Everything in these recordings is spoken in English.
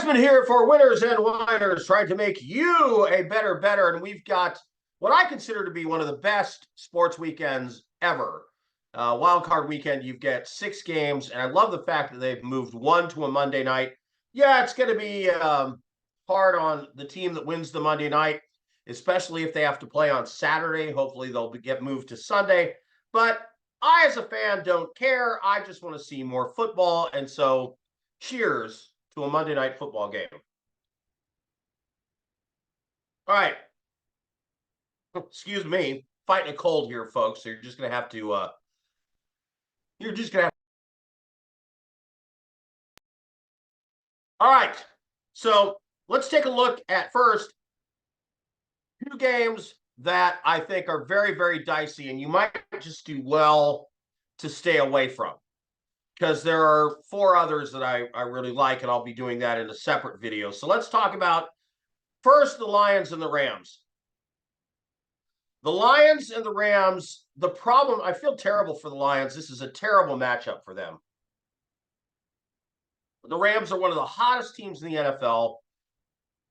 Esmond here for Winners and Winers, trying to make you a better. And we've got what I consider to be one of the best sports weekends ever. Wild card weekend, you get 6 games, and I love the fact that they've moved one to a Monday night. Yeah, it's going to be hard on the team that wins the Monday night, especially if they have to play on Saturday. Hopefully they'll get moved to Sunday. But I, as a fan, don't care. I just want to see more football. And so cheers to a Monday night football game. All right. Excuse me. Fighting a cold here, folks. So you're just going to have to All right. So let's take a look at first 2 games that I think are very dicey, and you might just do well to stay away from, because there are 4 others that I really like, and I'll be doing that in a separate video. So let's talk about first the Lions and the Rams. The Lions and the Rams, the problem, I feel terrible for the Lions. This is a terrible matchup for them. The Rams are one of the hottest teams in the NFL.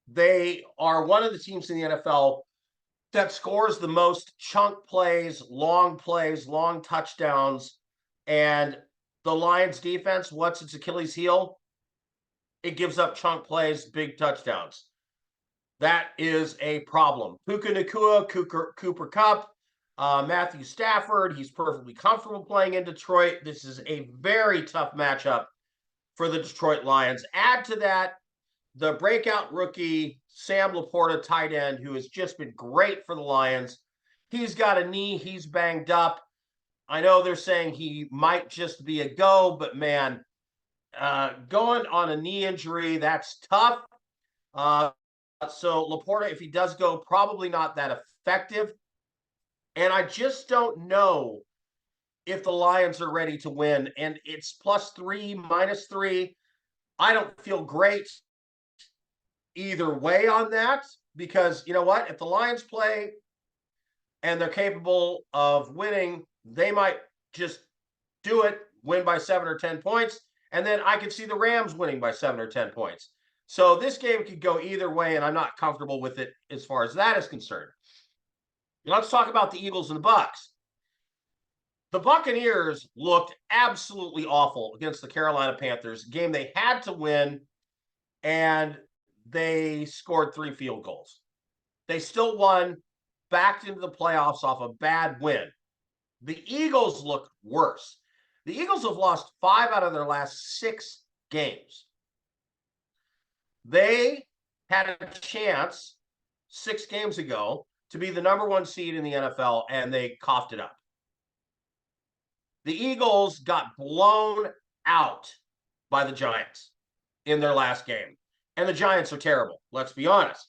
They are one of the teams in the NFL that scores the most chunk plays, long touchdowns. And the Lions defense, what's its Achilles heel? It gives up chunk plays, big touchdowns. That is a problem. Puka Nacua, Cooper Kupp, Matthew Stafford, he's perfectly comfortable playing in Detroit. This is a very tough matchup for the Detroit Lions. Add to that the breakout rookie, Sam Laporta, tight end, who has just been great for the Lions. He's got a knee. He's banged up. I know they're saying he might just be a go, but man, going on a knee injury, that's tough. So Laporta, if he does go, probably not that effective. And I just don't know if the Lions are ready to win. And it's +3, -3. I don't feel great either way on that, because you know what? If the Lions play and they're capable of winning, they might just do it, win by 7 or 10 points. And then I could see the Rams winning by 7 or 10 points. So this game could go either way, and I'm not comfortable with it as far as that is concerned. Let's talk about the Eagles and the Bucs. The Buccaneers looked absolutely awful against the Carolina Panthers, a game they had to win, and they scored 3 field goals. They still won, backed into the playoffs off a bad win. The Eagles looked worse. The Eagles have lost 5 out of their last 6 games. They had a chance 6 games ago to be the #1 seed in the NFL, and they coughed it up. The Eagles got blown out by the Giants in their last game. And the Giants are terrible, let's be honest.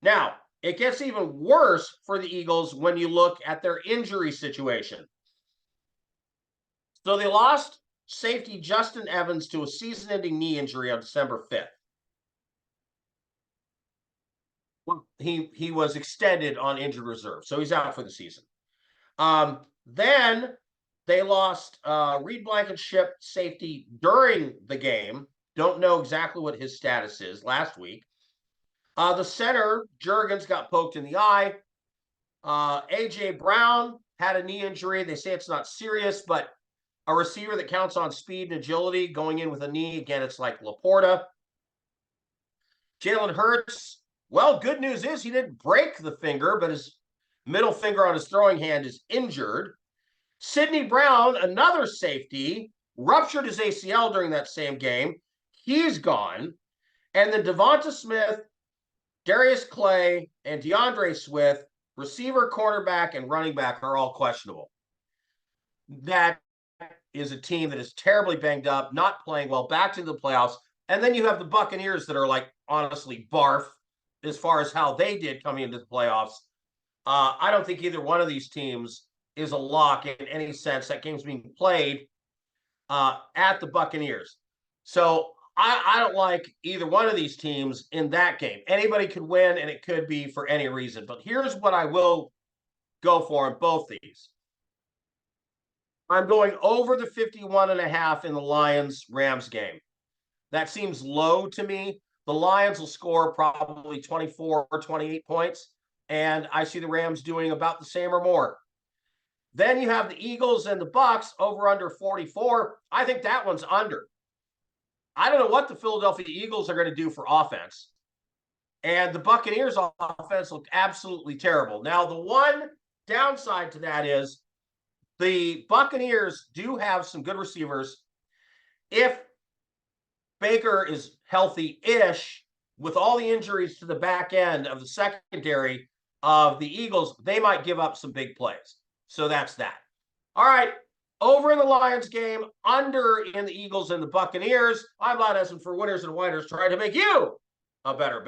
Now, it gets even worse for the Eagles when you look at their injury situation. So they lost safety Justin Evans to a season-ending knee injury on December 5th. Well, he was extended on injured reserve, so he's out for the season. Then they lost Reed Blankenship, safety, during the game. Don't know exactly what his status is last week. The center, Juergens, got poked in the eye. A.J. Brown had a knee injury. They say it's not serious, but a receiver that counts on speed and agility going in with a knee, again, it's like Laporta. Jalen Hurts, well, good news is he didn't break the finger, but his middle finger on his throwing hand is injured. Sidney Brown, another safety, ruptured his ACL during that same game. He's gone. And then Devonta Smith, Darius Clay, and DeAndre Swift, receiver, cornerback, and running back, are all questionable. That is a team that is terribly banged up, not playing well, back to the playoffs. And then you have the Buccaneers that are, like, honestly barf as far as how they did coming into the playoffs. I don't think either one of these teams is a lock in any sense. That game's being played at the Buccaneers. So I don't like either one of these teams in that game. Anybody could win, and it could be for any reason. But here's what I will go for in both these. I'm going over the 51.5 in the Lions-Rams game. That seems low to me. The Lions will score probably 24 or 28 points, and I see the Rams doing about the same or more. Then you have the Eagles and the Bucs over under 44. I think that one's under. I don't know what the Philadelphia Eagles are going to do for offense. And the Buccaneers offense looked absolutely terrible. Now, the one downside to that is the Buccaneers do have some good receivers. If Baker is healthy-ish, with all the injuries to the back end of the secondary of the Eagles, they might give up some big plays. So that's that. All right. Over in the Lions game, under in the Eagles and the Buccaneers. I'm Lon Esmond for Winners and Winers, trying to make you a better.